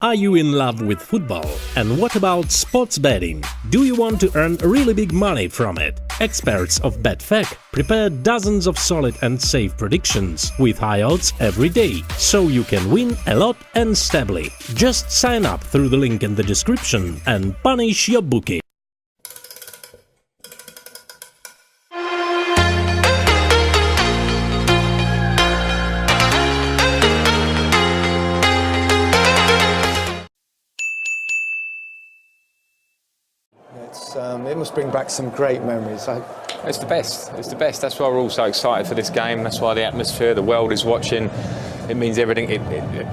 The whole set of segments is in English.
Are you in love with football? And what about sports betting? Do you want to earn really big money from it? Experts of BetFac prepare dozens of solid and safe predictions with high odds every day, so you can win a lot and stably. Just sign up through the link in the description and punish your bookie. It must bring back some great memories. It's the best. It's the best. That's why we're all so excited for this game. That's why the atmosphere, the world is watching. It means everything.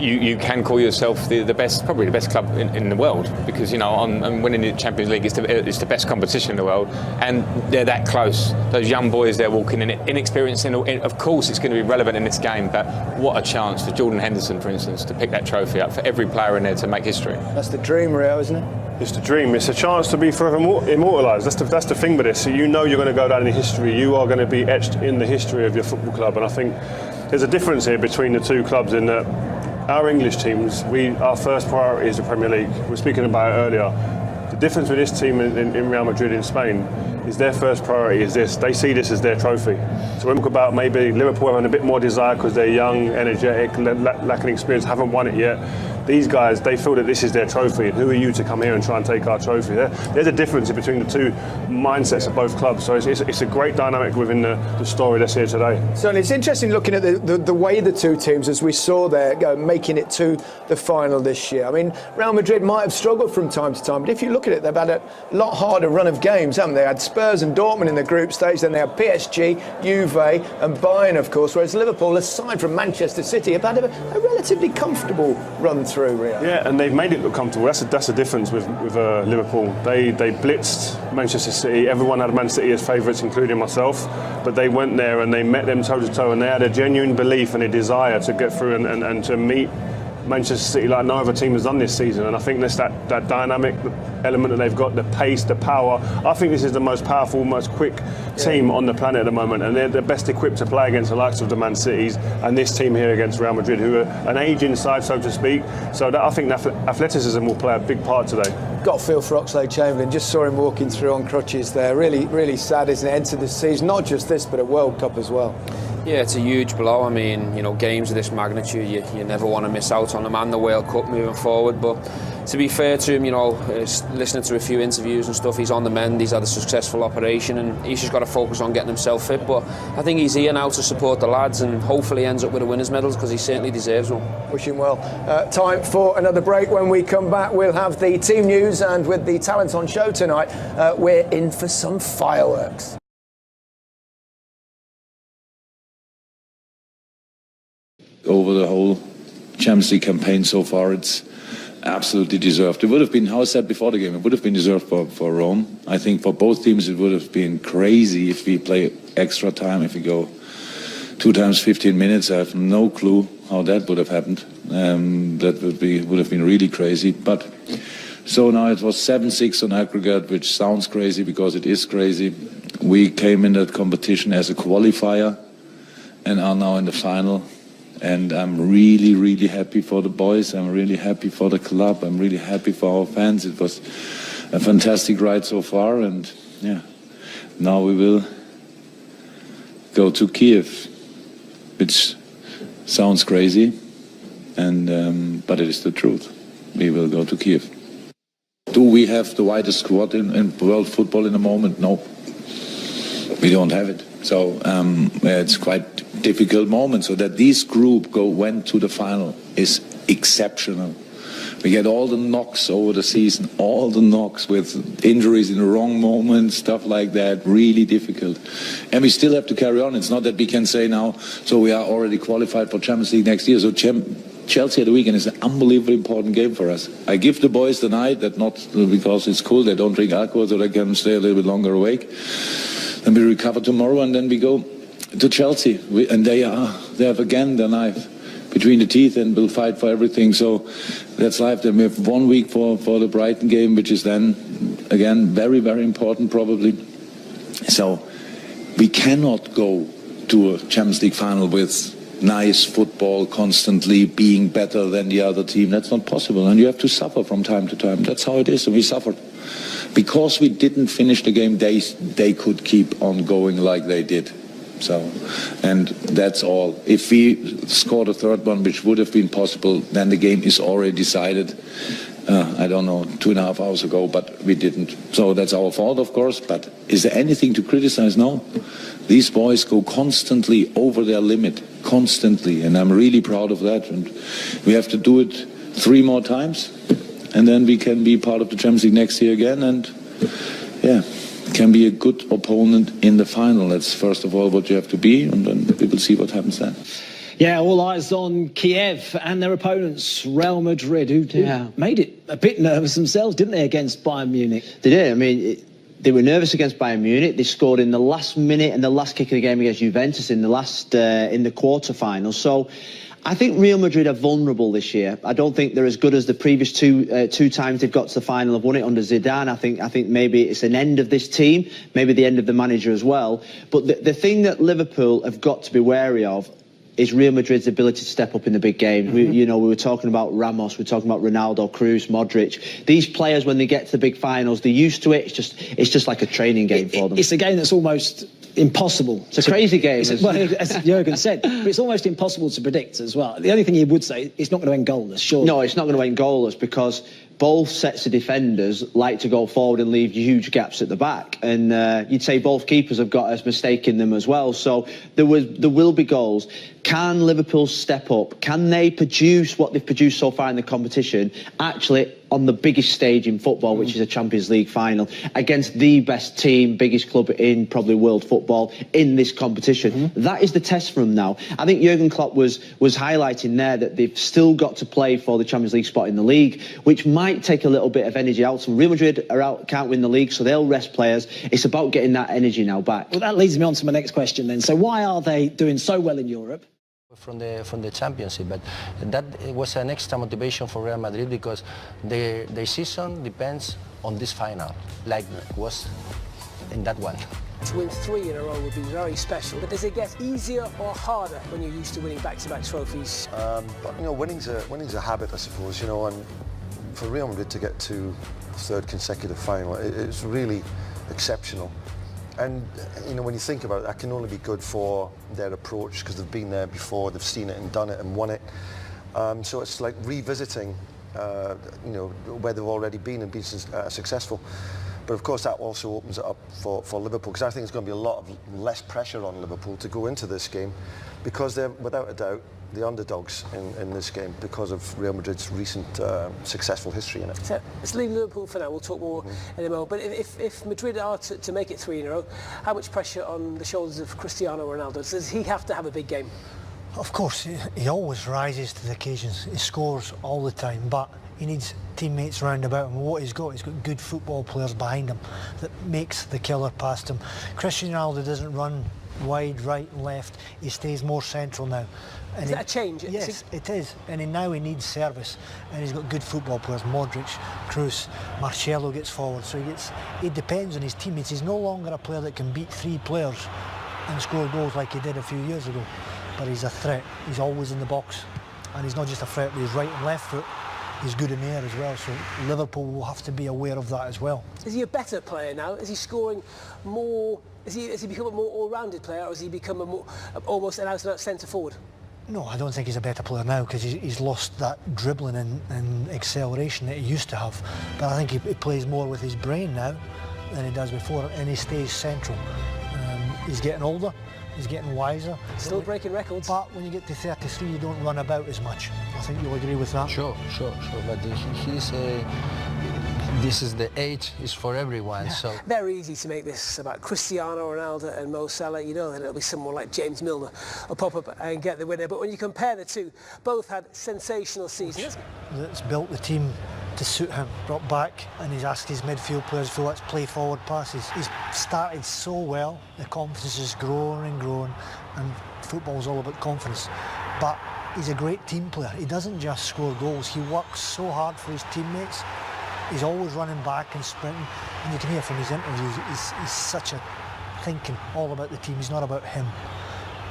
You can call yourself the best, probably the best club in the world, because and winning the Champions League is the best competition in the world, and they're that close. Those young boys, they're walking in it, inexperienced. Of course, it's going to be relevant in this game, but what a chance for Jordan Henderson, for instance, to pick that trophy up. For every player in there to make history. That's the dream, Rio, isn't it? It's the dream. It's a chance to be forever immortalised. That's the thing with this. So you're going to go down in history. You are going to be etched in the history of your football club. And I think there's a difference here between the two clubs in that our English teams, our first priority is the Premier League. We were speaking about it earlier. The difference with this team in Real Madrid in Spain is their first priority is this. They see this as their trophy. So when we talk about maybe Liverpool having a bit more desire because they're young, energetic, lacking experience, haven't won it yet. These guys, they feel that this is their trophy, and who are you to come here and try and take our trophy? There's a difference between the two mindsets of both clubs, so it's a great dynamic within the story that's here today. So it's interesting looking at the way the two teams, as we saw there, making it to the final this year. I mean, Real Madrid might have struggled from time to time, but if you look at it, they've had a lot harder run of games, haven't they? They had Spurs and Dortmund in the group stage, then they had PSG, Juve and Bayern, of course, whereas Liverpool, aside from Manchester City, have had a relatively comfortable run through. Rio. Yeah, and they've made it look comfortable. That's the difference with Liverpool. They blitzed Manchester City. Everyone had Man City as favourites, including myself. But they went there and they met them toe to toe, and they had a genuine belief and a desire to get through and to meet Manchester City like no other team has done this season. And I think there's that dynamic element that they've got, the pace, the power. I think this is the most powerful, most quick team on the planet at the moment, and they're the best equipped to play against the likes of the Man Cities and this team here against Real Madrid, who are an ageing side, so to speak. So I think athleticism will play a big part today. Got a feel for Oxlade-Chamberlain. Just saw him walking through on crutches there. Really, really sad, isn't it? Entered the season, not just this, but a World Cup as well. Yeah, it's a huge blow. I mean, games of this magnitude, you never want to miss out on them and the World Cup moving forward. But to be fair to him, listening to a few interviews and stuff, he's on the mend. He's had a successful operation, and he's just got to focus on getting himself fit. But I think he's here now to support the lads, and hopefully ends up with a winners' medals, because he certainly deserves one. Wish him well. Time for another break. When we come back, we'll have the team news, and with the talent on show tonight, we're in for some fireworks. Over the whole Champions League campaign so far, it's absolutely deserved. It would have been, how I said before the game, it would have been deserved for Rome. I think for both teams it would have been crazy if we play extra time, if we go 2 times 15 minutes. I have no clue how that would have happened. That would have been really crazy. But so now it was 7-6 on aggregate, which sounds crazy because it is crazy. We came in that competition as a qualifier and are now in the final. And I'm really, really happy for the boys. I'm really happy for the club. I'm really happy for our fans. It was a fantastic ride so far. And yeah, now we will go to Kiev, which sounds crazy, but it is the truth. We will go to Kiev. Do we have the widest squad in world football in the moment? No, we don't have it. So it's quite difficult moment. So that this group went to the final is exceptional. We get all the knocks over the season, all the knocks with injuries in the wrong moment, stuff like that, really difficult. And we still have to carry on. It's not that we can say now, so we are already qualified for Champions League next year. So Chelsea at the weekend is an unbelievably important game for us. I give the boys the night, that not because it's cool, they don't drink alcohol, so they can stay a little bit longer awake. And we recover tomorrow, and then we go to Chelsea. And they have again the knife between the teeth, and will fight for everything. So that's life. Then we have 1 week for the Brighton game, which is then, again, very, very important probably. So we cannot go to a Champions League final with nice football constantly, being better than the other team. That's not possible, and you have to suffer from time to time. That's how it is, and we suffered. Because we didn't finish the game, they could keep on going like they did. So, and that's all. If we scored a third one, which would have been possible, then the game is already decided. I don't know, 2.5 hours ago, but we didn't. So that's our fault, of course, but is there anything to criticize? No. These boys go constantly over their limit, constantly, and I'm really proud of that. And we have to do it 3 more times, and then we can be part of the Champions League next year again, and yeah, can be a good opponent in the final. That's first of all what you have to be, and then we will see what happens then. Yeah, all eyes on Kiev and their opponents, Real Madrid, who made it a bit nervous themselves, didn't they, against Bayern Munich? They did. I mean, they were nervous against Bayern Munich. They scored in the last minute and the last kick of the game against Juventus in the quarter-final. So I think Real Madrid are vulnerable this year. I don't think they're as good as the previous two times they've got to the final. Have won it under Zidane. I think maybe it's an end of this team, maybe the end of the manager as well. But the thing that Liverpool have got to be wary of is Real Madrid's ability to step up in the big games. We were talking about Ramos, we're talking about Ronaldo, Kroos, Modric. These players, when they get to the big finals, they're used to it. It's just like a training game for them. It's a game that's almost impossible. It's a crazy game. As Jurgen said, but it's almost impossible to predict as well. The only thing he would say, it's not going to end goalless, sure. No, it's not going to end goalless because both sets of defenders like to go forward and leave huge gaps at the back. And you'd say both keepers have got a mistake in them as well. So there will be goals. Can Liverpool step up? Can they produce what they've produced so far in the competition, actually on the biggest stage in football, which is a Champions League final, against the best team, biggest club in probably world football in this competition? That is the test for them now. I think Jurgen Klopp was highlighting there that they've still got to play for the Champions League spot in the league, which might take a little bit of energy out. So Real Madrid are out, can't win the league, so they'll rest players. It's about getting that energy now back. Well, that leads me on to my next question then. So why are they doing so well in Europe? From the championship, but that was an extra motivation for Real Madrid because their season depends on this final, like was in that one. To win 3 in a row would be very special, but does it get easier or harder when you're used to winning back-to-back trophies? But winning's a habit, I suppose. And for Real Madrid to get to the 3rd consecutive final, it's really exceptional. And when you think about it, that can only be good for their approach because they've been there before, they've seen it and done it and won it. So it's like revisiting, where they've already been and been successful. But of course, that also opens it up for Liverpool because I think there's going to be a lot of less pressure on Liverpool to go into this game because they're, without a doubt, the underdogs in this game because of Real Madrid's recent successful history in it. So let's leave Liverpool for now, we'll talk more in a moment. But if Madrid are to make it 3 in a row, how much pressure on the shoulders of Cristiano Ronaldo? Does he have to have a big game? Of course, he always rises to the occasions. He scores all the time, but he needs teammates round about him. He's got good football players behind him that makes the killer past him. Cristiano Ronaldo doesn't run wide, right and left. He stays more central now. And is that a change? Yes, it is. And now he needs service. And he's got good football players. Modric, Kroos, Marcelo gets forward. So he depends on his teammates. He's no longer a player that can beat 3 players and score goals like he did a few years ago. But he's a threat. He's always in the box. And he's not just a threat with his right and left foot. He's good in the air as well. So Liverpool will have to be aware of that as well. Is he a better player now? Is he scoring more? Has he become a more all-rounded player, or has he become almost an out-and-out centre forward? No, I don't think he's a better player now because he's lost that dribbling and acceleration that he used to have. But I think he plays more with his brain now than he does before, and he stays central. He's getting older, he's getting wiser. Still breaking records. But when you get to 33, you don't run about as much. I think you'll agree with that. Sure. But this is the age is for everyone. So very easy to make this about Cristiano Ronaldo and Mo Salah. You know that it'll be someone like James Milner will pop up and get the winner. But when you compare the two, both had sensational seasons. That's built the team to suit him, brought back, and he's asked his midfield players to let's play forward passes. He's started so well, the confidence is growing and growing, and football's all about confidence. But he's a great team player. He doesn't just score goals, he works so hard for his teammates. He's always running back and sprinting, and you can hear from his interviews, he's such a thinking all about the team, he's not about him.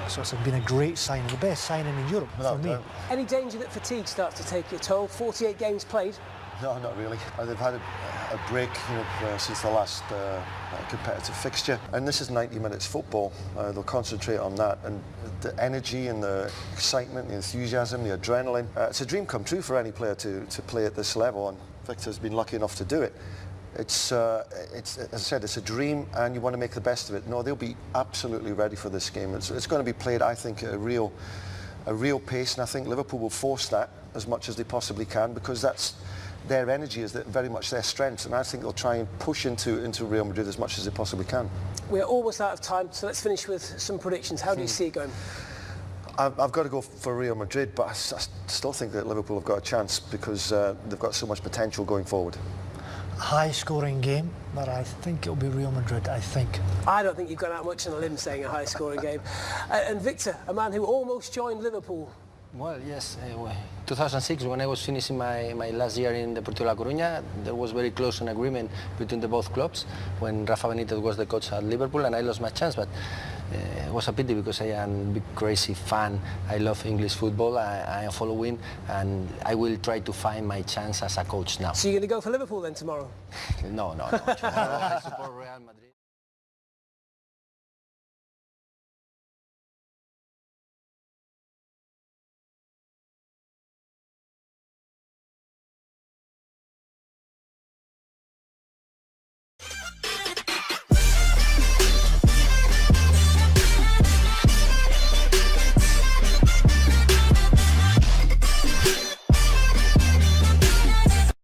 So it's been a great signing, the best signing in Europe for me. Any danger that fatigue starts to take your toll? 48 games played? No, not really. They've had a break, since the last competitive fixture, and this is 90 minutes football. They'll concentrate on that, and the energy and the excitement, the enthusiasm, the adrenaline. It's a dream come true for any player to play at this level, and Victor's been lucky enough to do it. It's as I said, it's a dream, and you want to make the best of it. No, they'll be absolutely ready for this game. It's going to be played, I think, at a real pace, and I think Liverpool will force that as much as they possibly can, because that's their energy is very much their strength, and I think they'll try and push into Real Madrid as much as they possibly can. We're almost out of time, so let's finish with some predictions. How do you see it going? I've got to go for Real Madrid, but I still think that Liverpool have got a chance because they've got so much potential going forward. High-scoring game, but I think it'll be Real Madrid, I think. I don't think you've gone out much on a limb saying a high-scoring game. And Victor, a man who almost joined Liverpool. Well, yes. 2006, when I was finishing my last year in Deportivo La Coruña, there was very close an agreement between the both clubs when Rafa Benitez was the coach at Liverpool, and I lost my chance, but it was a pity because I am a big crazy fan. I love English football, I am following, and I will try to find my chance as a coach now. So you're going to go for Liverpool then tomorrow? No. I support Real Madrid.